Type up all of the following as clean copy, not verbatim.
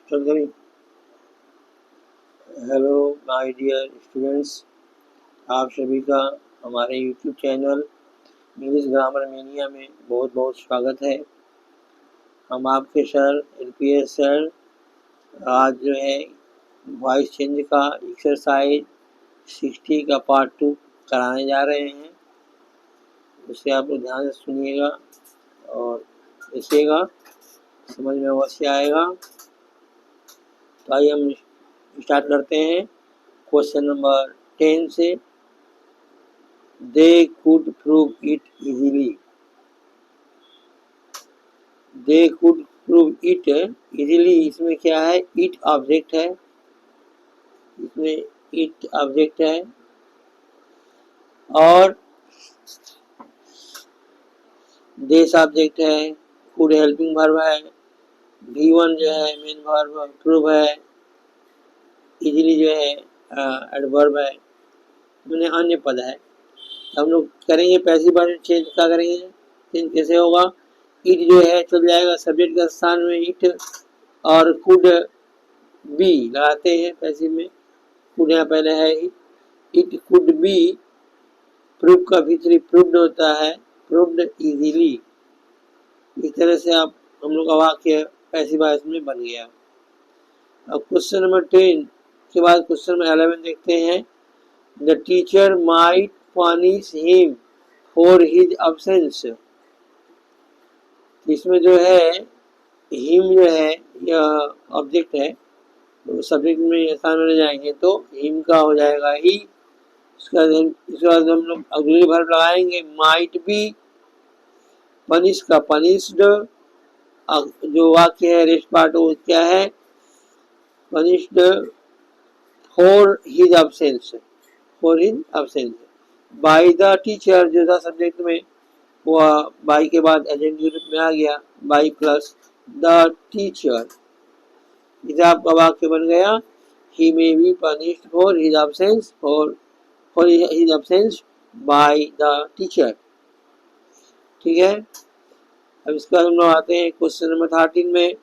Hello my dear students, आप सभी का हमारे YouTube channel English grammar mania में बहुत बहुत स्वागत है। हम आपके सर एलपीएस सर आज जो है वॉइस चेंज का एक्सरसाइज 60 का पार्ट 2 कराने जा रहे हैं। उसे आप लोग ध्यान से सुनिएगा और लिखिएगा, समझ में अवश्य आएगा। तो आइए हम स्टार्ट करते हैं क्वेश्चन नंबर 10 से। They could prove it easily. They could prove it easily। इसमें क्या है? it ऑब्जेक्ट है, इसमें it ऑब्जेक्ट है और this ऑब्जेक्ट है, could हेल्पिंग वर्ब है, V1 जो है मेन वर्ब, प्रूव है, इजीली जो है एडवर्ब है, मैंने अन्य पद है। हम लोग करेंगे पैसिव वॉइस चेंज। क्या करेंगे? चेंज कैसे होगा? इट जो है चल जाएगा सब्जेक्ट के स्थान में इट, और कुड बी लगाते हैं पैसिव में। कुड यहाँ पहले है इट कुड बी, प्रूव का भीतरी प्रूव्ड होता है, प्रूव्ड इजीली। इस तरह से आप हम लोग का वाक्य पैसिव वॉइस में बन गया। अब क्वेश्चन नंबर 10 के बाद क्वेश्चन नंबर 11 देखते हैं। The teacher might punish him for his absence. इसमें जो है हिम जो है यह ऑब्जेक्ट है, तो सब्जेक्ट में स्थान में जाएंगे तो हिम का हो जाएगा ही। इसके बाद हम लोग अगली वर्ब लगाएंगे माइट बी, पनिश का पनिश्ड। जो वाक्य है रेस्ट पार्ट वो क्या है? Punished for his absence, for his absence by the teacher. जो था सब्जेक्ट में वह बाई के बाद एजेंट के रूप में आ गया, बाई प्लस द टीचर। इसे आपका वाक्य बन गया he may be punished for his absence for his absence by the teacher। ठीक है। अब इसका हम लोग आते हैं क्वेश्चन नंबर 13 में।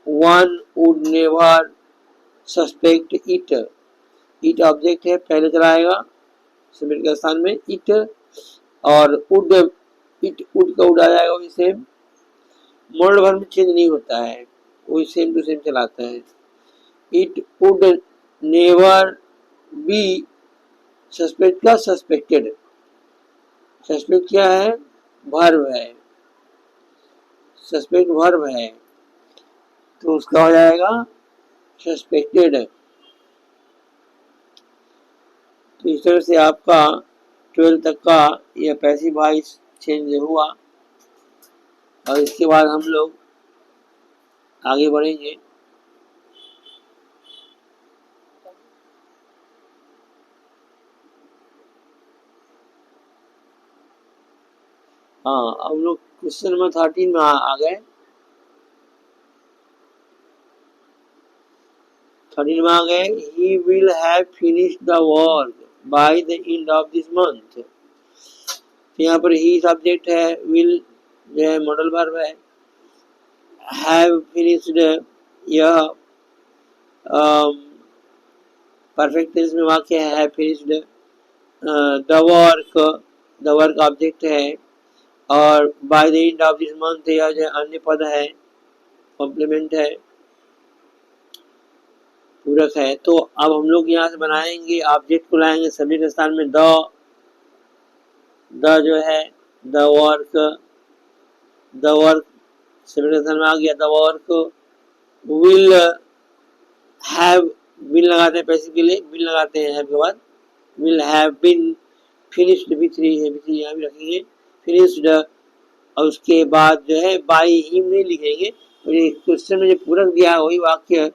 one would never suspect it। it object है, पहले चलाएगा सब्जेक्ट के स्थान में it, और would का उड़ आ जाएगा वही सेम। मॉडल वर्ब में चेंज नहीं होता है, वही सेम टू सेम चलाता है। It would never be, suspect का सस्पेक्टेड। सस्पेक्ट क्या है? वर्ब है, सस्पेक्ट वर्ब है, तो उसका हो जाएगा सस्पेक्टेड। तो इस तरह से आपका 12 तक का यह पैसिव वॉइस चेंज हुआ। और इसके बाद हम लोग आगे बढ़ेंगे। हाँ, अब लोग क्वेश्चन नंबर 13 में आ गए। 13 में आ गए। He will have finished the work by the end of this month. यहाँ पर ही सब्जेक्ट है, विल जो है मॉडल वर्ब है, हैव फिनिश्ड यह परफेक्ट टेंस में वाक्य है, have finished. The work object है, और by the end of this month यह जो अन्य पद है, कॉम्प्लीमेंट है, पूरक है। तो अब हम लोग यहाँ से बनाएंगे, ऑब्जेक्ट को लाएंगे सब्जेक्ट के स्थान में द जो है द वर्क सब्जेक्ट के स्थान में आ गया। The work will have, will लगाते हैं पैसे के लिए, विल लगाते हैं हैव के बाद, will have been finished, V3 है, V3 यहाँ भी रखेंगे, फिनिश्ड। और उसके बाद जो है बाई हिम नहीं लिखेंगे, और ये क्वेश्चन में जो पूरक दिया है वही वाक्य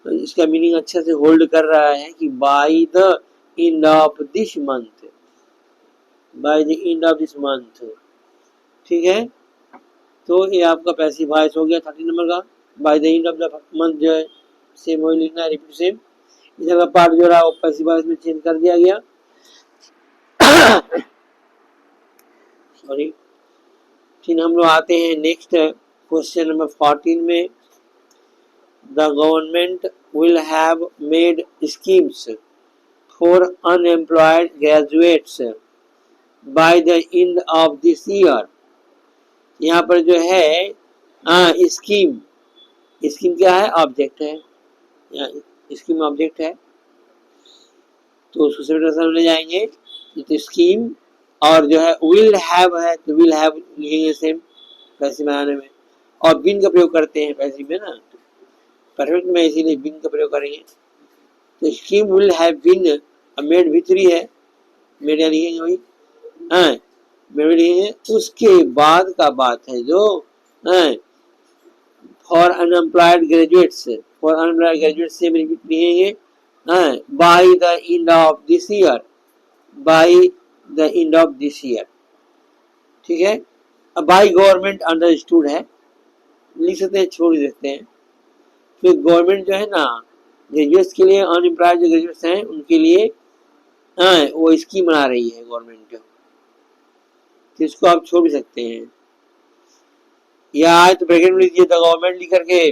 इसका मीनिंग अच्छे से होल्ड कर रहा है कि by the end of this month, by the end of this month. ठीक है। तो ये आपका पैसिव वॉइस हो गया 13 नंबर का। By the end of the month जो है सेम वही लिखना है, रिपीट सेम। इधर का पार्ट जो रहा वो पैसिव वॉइस में चेंज कर दिया गया। सॉरी। फिर हम लोग आते हैं नेक्स्ट क्वेश्चन नंबर 14 में। the government will have made schemes for unemployed graduates by the end of this year। यहाँ पर जो है स्कीम, स्कीम क्या है? ऑब्जेक्ट है, स्कीम ऑब्जेक्ट है, तो उसको सेपरेट समझ जाएंगे। तो स्कीम और जो है विल हैव है, तो विल हैव लिखेंगे सेम पैसिव बनाने में, और बिन का प्रयोग करते हैं पैसिव में ना, परफेक्ट में इसीलिए बिन का प्रयोग करेंगे। तो स्कीम विल हैव बीन, अब मेड भी 3 है, मेड यहाँ लिखेंगे वही, हाँ मेड लिखेंगे। उसके बाद का बात है जो for unemployed graduates, for unemployed graduates से लिखेंगे by the end of this year, by the end of this year, ठीक है। अब बाय गवर्नमेंट अंडरस्टूड है, लिख सकते हैं, छोड़ देते हैं। तो गवर्नमेंट जो है ना ग्रेजुएट्स के लिए, अनएम्प्लॉयड जो ग्रेजुएट्स हैं उनके लिए वो स्कीम बना रही है गवर्नमेंट, तो इसको आप छोड़ भी सकते हैं, या आए तो ब्रैकेट में लीजिए द गवर्नमेंट लिख करके,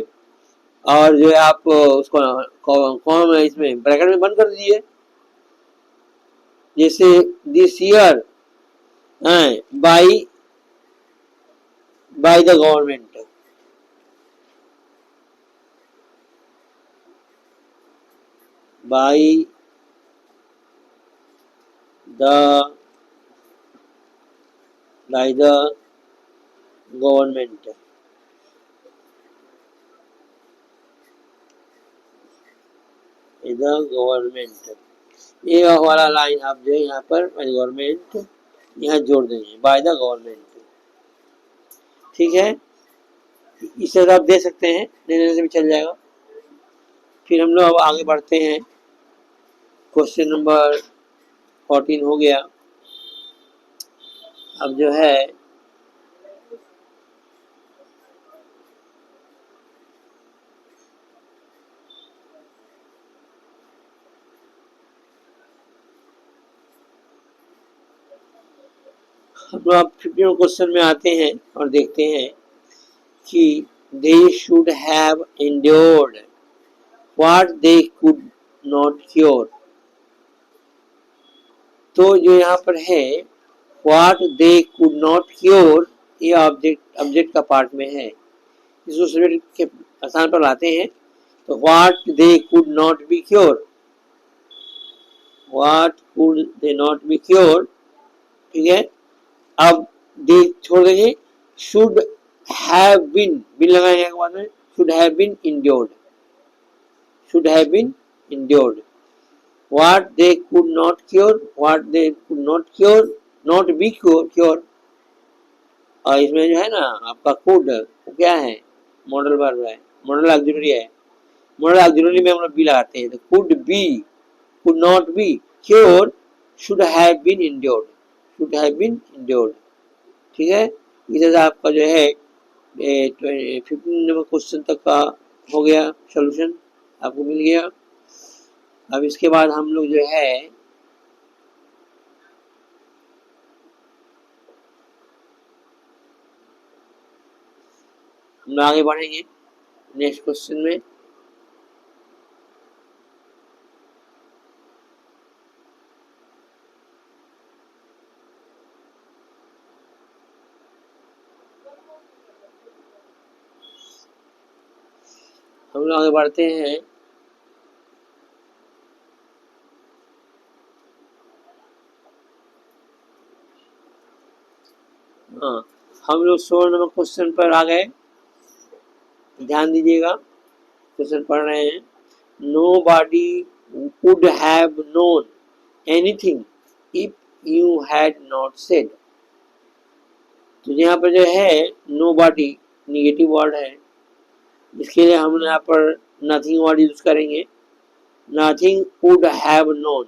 और जो है आप उसको कौन इसमें ब्रैकेट में बंद कर दीजिए, जैसे this year by the government, by the government, the government, ये वाला लाइन आप जो है यहाँ पर गवर्नमेंट यहाँ जोड़ देंगे, बाय द गवर्नमेंट, ठीक है। इस तरह आप दे सकते हैं, देने से भी चल जाएगा। फिर हम लोग अब आगे बढ़ते हैं, क्वेश्चन नंबर 14 हो गया। अब जो है हम लोग अब 15 क्वेश्चन में आते हैं और देखते हैं कि they should have endured what they could not cure। तो जो यहाँ पर है what they could not cure, ये ऑब्जेक्ट का पार्ट में है, इसको सब्जेक्ट के स्थान पर लाते हैं, तो what they could not be cured, what could they not be cured, ठीक है। अब दे छोड़ देंगे, should have been, बिन लगाएंगे के बाद में should have been endured, should have been endured, what they could not cure, what they could not cure, not be cure, और इसमें जो है ना आपका could वो क्या है? मॉडल वर्ब है, मॉडल ऑक्सिलरी है, मॉडल ऑक्सिलरी में हम लोग बी लगाते हैं, तो could be, could not be, cure, should have been endured, should have been endured, ठीक है। इधर आपका जो है 15 नंबर क्वेश्चन तक का हो गया, सॉल्यूशन आपको मिल गया। अब इसके बाद हम लोग जो है हम आगे बढ़ेंगे नेक्स्ट क्वेश्चन में। हम लोग आगे बढ़ते हैं, हाँ हम लोग 16 नंबर क्वेश्चन पर आ गए, ध्यान दीजिएगा, क्वेश्चन पढ़ रहे हैं। Nobody would have known anything if you had not said। तो यहाँ पर जो है nobody निगेटिव वर्ड है, इसके लिए हम यहाँ पर नथिंग वर्ड यूज करेंगे, nothing would have known,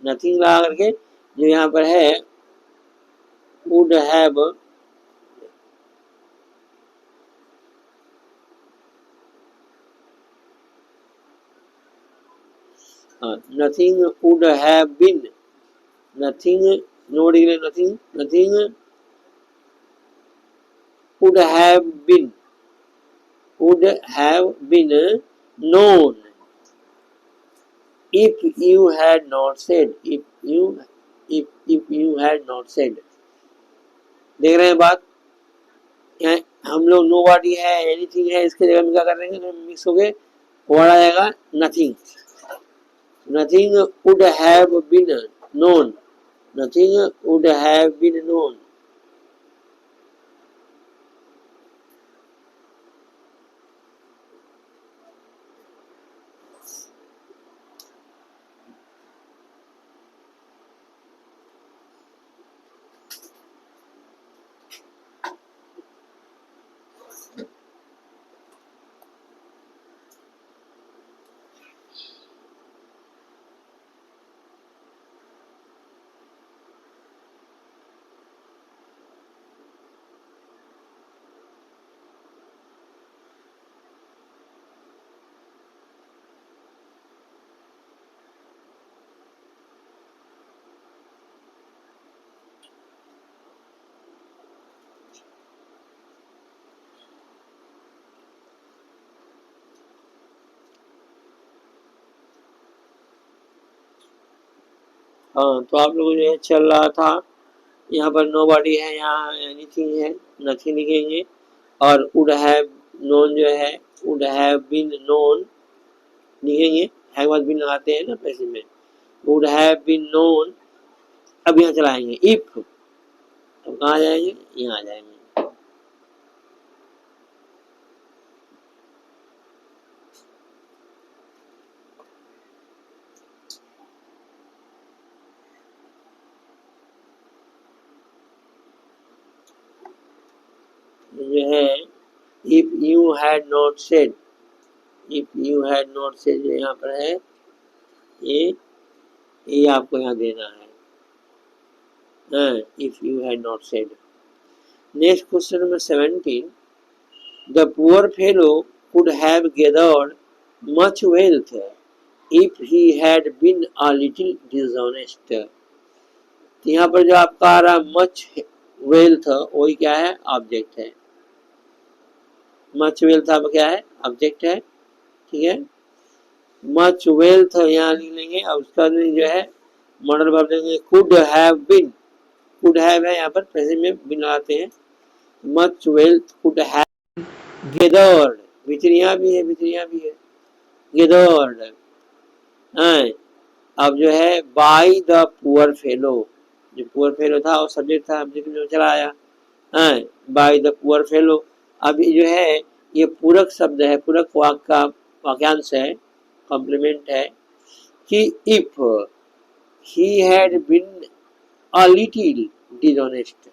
nothing लगा करके जो यहाँ पर है would have, nothing would have been, nothing note के लिए nothing, nothing would have been, would have been known if you had not said. If you had not said. देख रहे हैं बात? यहाँ हम लोग नो बॉडी है, एनीथिंग है, इसके जगह में क्या कर रहे हैं? मिक्स हो गए, वर्ड आ जाएगा nothing. Nothing would have been known. Nothing would have been known. हाँ, तो आप लोग जो है चल रहा था, यहाँ पर नो बॉडी है, यहाँ एनीथिंग है, नथिंग लिखेंगे. और वुड हैव नोन जो है, वुड हैव बीन नोन लिखेंगे. हैव वाज बीन लगाते हैं ना पैसे में. Would have been known. अब यहाँ चलाएंगे इफ. अब कहाँ जाएंगे? यहाँ आ जाएंगे. जो है if you had not said. If you had not said जो यहाँ पर है, ये आपको यहाँ देना है. If you had not said. Next question number 17. The poor fellow could have gathered much wealth if he had been a little dishonest. यहाँ पर जो आपका आ रहा मच वेल्थ, वही क्या है? ऑब्जेक्ट है. मच वेल्थ आपका क्या है? ऑब्जेक्ट है. ठीक है. मच वेल्थ यहाँ लिख लेंगे. और उसका जो है मॉडल वर्ब देंगे could have been. Could have है यहाँ पर प्रेजेंट में बिन लगाते हैं. Much wealth could have gathered. विचरिया भी है, विचरिया भी है. गेदर्ड. अब जो है बाय द पुअर फेलो. जो पुअर फेलो था वो सब्जेक्ट था, ऑब्जेक्ट में चला आया. By the poor fellow. अब जो है ये पूरक शब्द है, पूरक वाक्य का वाक्यांश है, कॉम्प्लीमेंट है कि if he had been a little dishonest.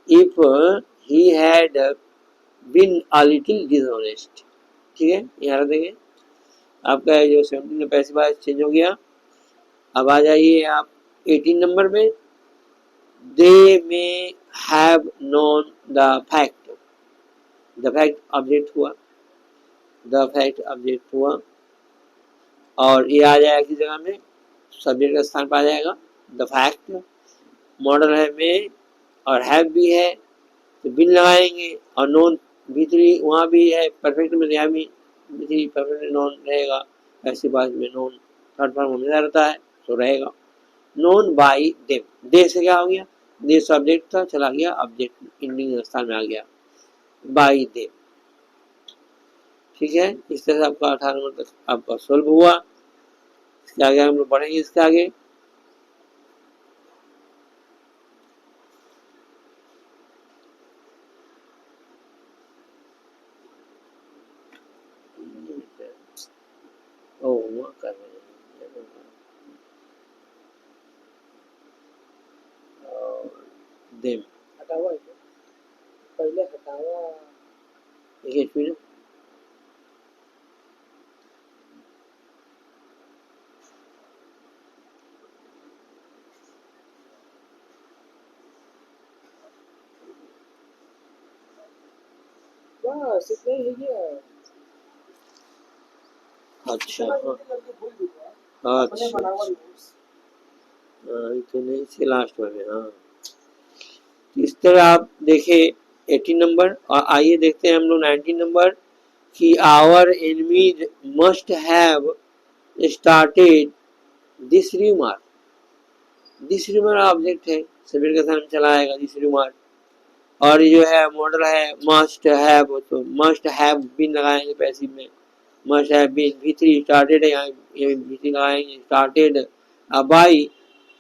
If he had been a little dishonest. ठीक है, यहाँ रख देंगे. आपका जो 17 में पैसे बाद चेंज हो गया. अब आ जाइए आप 18 नंबर में. They may have known the fact. The fact object हुआ. द फैक्ट ऑब्जेक्ट हुआ. और ये आ जाएगा किस जगह में? सब्जेक्ट का स्थान पर आ जाएगा. The fact. मॉडल है में और हैव भी है तो बिन लगाएंगे. और नोन भीतरी वहाँ भी है, परफेक्ट में यहाँ भी भीतरी परफेक्ट नोन रहेगा. ऐसी बात में नोन थर्ड फॉर्म हमेशा रहता है तो रहेगा. Known by them. दे से क्या हो गया? दे सब्जेक्ट था, चला गया ऑब्जेक्ट इंडिंग स्थान में आ गया बाई देम. ठीक है. इस तरह से आपका 18 नंबर तक आपका सोल्व हुआ. इसके आगे हम लोग बढ़ेंगे. इसके आगे कर रहे देम. हटावा है पहले हटावा. देखिए फिर बस इतना ही है. अच्छा. अच्छा तो नहीं से लास्ट में. हाँ, इस तरह आप देखें 18 नंबर। और आइए देखते हैं हम लोग 19 नंबर कि our enemies must have started this remark. This remark object है, सभी के साथ चलाएगा दिस रिमार्क। और ये जो है मॉडल है मस्ट हैव, तो मस्ट हैव बीन लगाएंगे पैसिव में, must have been. V3 started है, यहाँ V3 लगाएंगे started by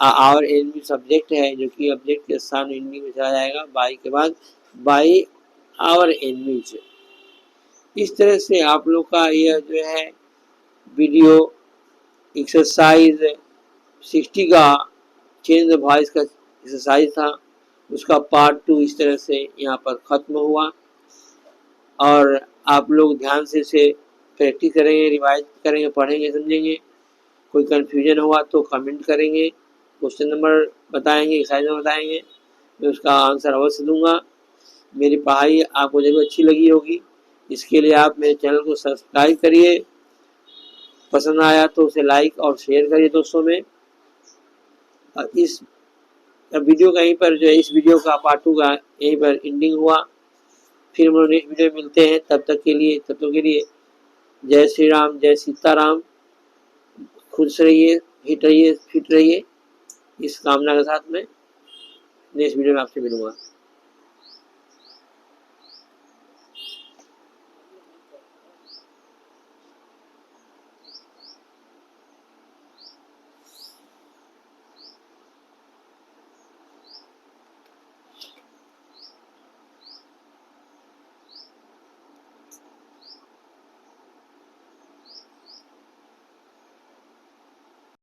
our enemy subject है, जो कि ऑब्जेक्ट के स्थान एनिमी में चला जाएगा बाई के बाद, बाई आवर एनिमीज। इस तरह से आप लोग का यह जो है वीडियो एक्सरसाइज 60 का चेंज द वॉइस का एक्सरसाइज था, उसका पार्ट 2 इस तरह से यहाँ पर ख़त्म हुआ। और आप लोग ध्यान से इसे प्रैक्टिस करेंगे, रिवाइज करेंगे, पढ़ेंगे, समझेंगे। कोई कन्फ्यूजन हुआ तो कमेंट करेंगे, क्वेश्चन नंबर बताएंगे, एक्सरसाइज नंबर बताएंगे, मैं उसका आंसर अवश्य दूंगा। मेरी पढ़ाई आपको जरूर अच्छी लगी होगी, इसके लिए आप मेरे चैनल को सब्सक्राइब करिए, पसंद आया तो उसे लाइक और शेयर करिए दोस्तों में। और इस वीडियो का यहीं पर जो है, इस वीडियो का पार्ट 2 का यहीं पर एंडिंग हुआ। फिर हम लोग नेक्स्ट वीडियो में मिलते हैं, तब तक के लिए जय श्री राम, जय सीताराम। खुश रहिए, फिट रहिए, इस कामना के साथ में नेक्स्ट वीडियो में आपसे मिलूंगा।